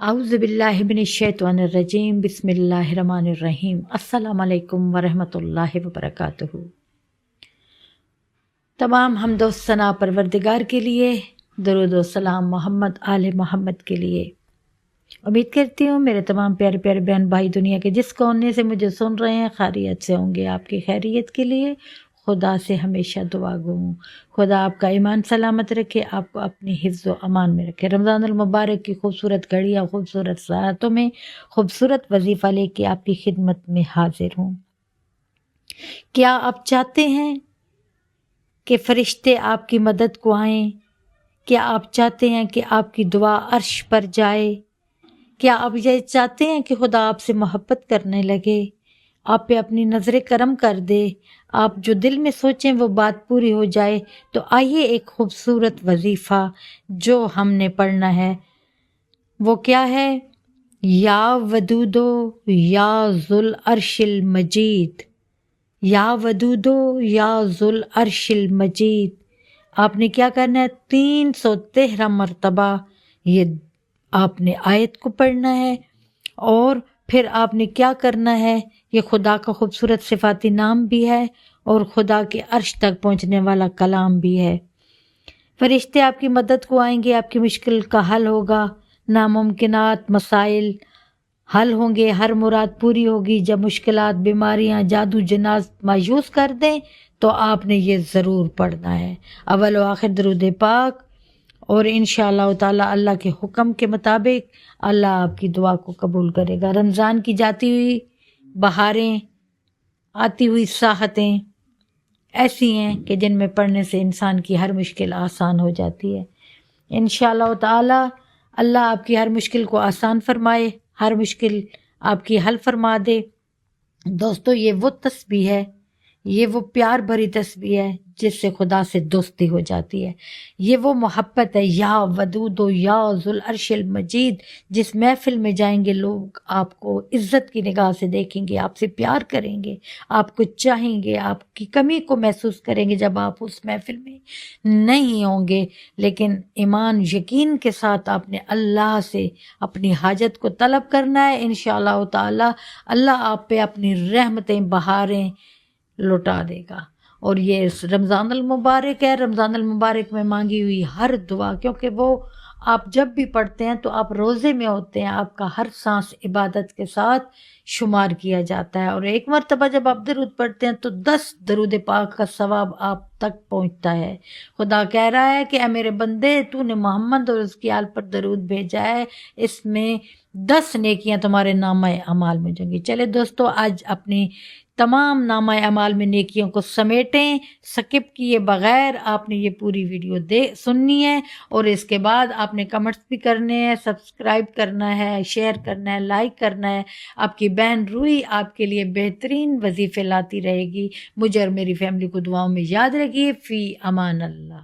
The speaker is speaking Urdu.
اعوذ باللہ من الشیطان الرجیم بسم اللہ الرحمن الرحیم السلام علیکم ورحمۃ اللہ وبرکاتہ۔ تمام حمد و ثنا پروردگار کے لیے، درود و سلام محمد آل محمد کے لیے۔ امید کرتی ہوں میرے تمام پیارے پیارے بہن بھائی دنیا کے جس کونے سے مجھے سن رہے ہیں خیریت سے ہوں گے۔ آپ کی خیریت کے لیے خدا سے ہمیشہ دعا گو ہوں، خدا آپ کا ایمان سلامت رکھے، آپ کو اپنی حفظ و امان میں رکھے۔ رمضان المبارک کی خوبصورت گھڑیاں، خوبصورت ساعتوں میں خوبصورت وظیفہ لے کے آپ کی خدمت میں حاضر ہوں۔ کیا آپ چاہتے ہیں کہ فرشتے آپ کی مدد کو آئیں؟ کیا آپ چاہتے ہیں کہ آپ کی دعا عرش پر جائے؟ کیا آپ یہ چاہتے ہیں کہ خدا آپ سے محبت کرنے لگے، آپ پہ اپنی نظر کرم کر دے، آپ جو دل میں سوچیں وہ بات پوری ہو جائے؟ تو آئیے ایک خوبصورت وظیفہ جو ہم نے پڑھنا ہے وہ کیا ہے؟ یا ودودو یا ذوال عرش المجید، یا ودودو یا ذوال عرش المجید۔ آپ نے کیا کرنا ہے؟ 313 مرتبہ یہ آپ نے آیت کو پڑھنا ہے، اور پھر آپ نے کیا کرنا ہے؟ یہ خدا کا خوبصورت صفاتی نام بھی ہے اور خدا کے عرش تک پہنچنے والا کلام بھی ہے۔ فرشتے آپ کی مدد کو آئیں گے، آپ کی مشکل کا حل ہوگا، ناممکنات مسائل حل ہوں گے، ہر مراد پوری ہوگی۔ جب مشکلات، بیماریاں، جادو جنات مایوس کر دیں تو آپ نے یہ ضرور پڑھنا ہے، اول و آخر درود پاک، اور انشاءاللہ تعالی اللہ کے حکم کے مطابق اللہ آپ کی دعا کو قبول کرے گا۔ رمضان کی جاتی ہوئی بہاریں، آتی ہوئی ساحتیں ایسی ہیں کہ جن میں پڑھنے سے انسان کی ہر مشکل آسان ہو جاتی ہے۔ انشاءاللہ تعالی اللہ آپ کی ہر مشکل کو آسان فرمائے، ہر مشکل آپ کی حل فرما دے۔ دوستو، یہ وہ تسبیح ہے، یہ وہ پیار بھری تسبیح ہے جس سے خدا سے دوستی ہو جاتی ہے۔ یہ وہ محبت ہے، یا ودود و یا ذوال عرش المجید۔ جس محفل میں جائیں گے لوگ آپ کو عزت کی نگاہ سے دیکھیں گے، آپ سے پیار کریں گے، آپ کو چاہیں گے، آپ کی کمی کو محسوس کریں گے جب آپ اس محفل میں نہیں ہوں گے۔ لیکن ایمان یقین کے ساتھ آپ نے اللہ سے اپنی حاجت کو طلب کرنا ہے۔ انشاءاللہ تعالی اللہ آپ پہ اپنی رحمتیں بہاریں لوٹا دے گا۔ اور یہ رمضان المبارک ہے، رمضان المبارک میں مانگی ہوئی ہر دعا، کیونکہ وہ آپ جب بھی پڑھتے ہیں تو آپ روزے میں ہوتے ہیں، آپ کا ہر سانس عبادت کے ساتھ شمار کیا جاتا ہے، اور ایک مرتبہ جب آپ درود پڑھتے ہیں تو 10 درود پاک کا ثواب آپ تک پہنچتا ہے۔ خدا کہہ رہا ہے کہ اے میرے بندے، تو نے محمد اور اس کی آل پر درود بھیجا ہے، اس میں 10 نیکیاں تمہارے نامہ اعمال میں جائیں گی۔ چلے دوستو، آج اپنی تمام نامہ اعمال میں نیکیوں کو سمیٹیں، سکپ کیے بغیر آپ نے یہ پوری ویڈیو سننی ہے، اور اس کے بعد آپ نے کمنٹس بھی کرنے ہیں، سبسکرائب کرنا ہے، شیئر کرنا ہے، لائک کرنا ہے۔ آپ کی بہن روحی آپ کے لیے بہترین وظیفے لاتی رہے گی۔ مجھے اور میری فیملی کو دعاؤں میں یاد رکھیے۔ فی امان اللہ۔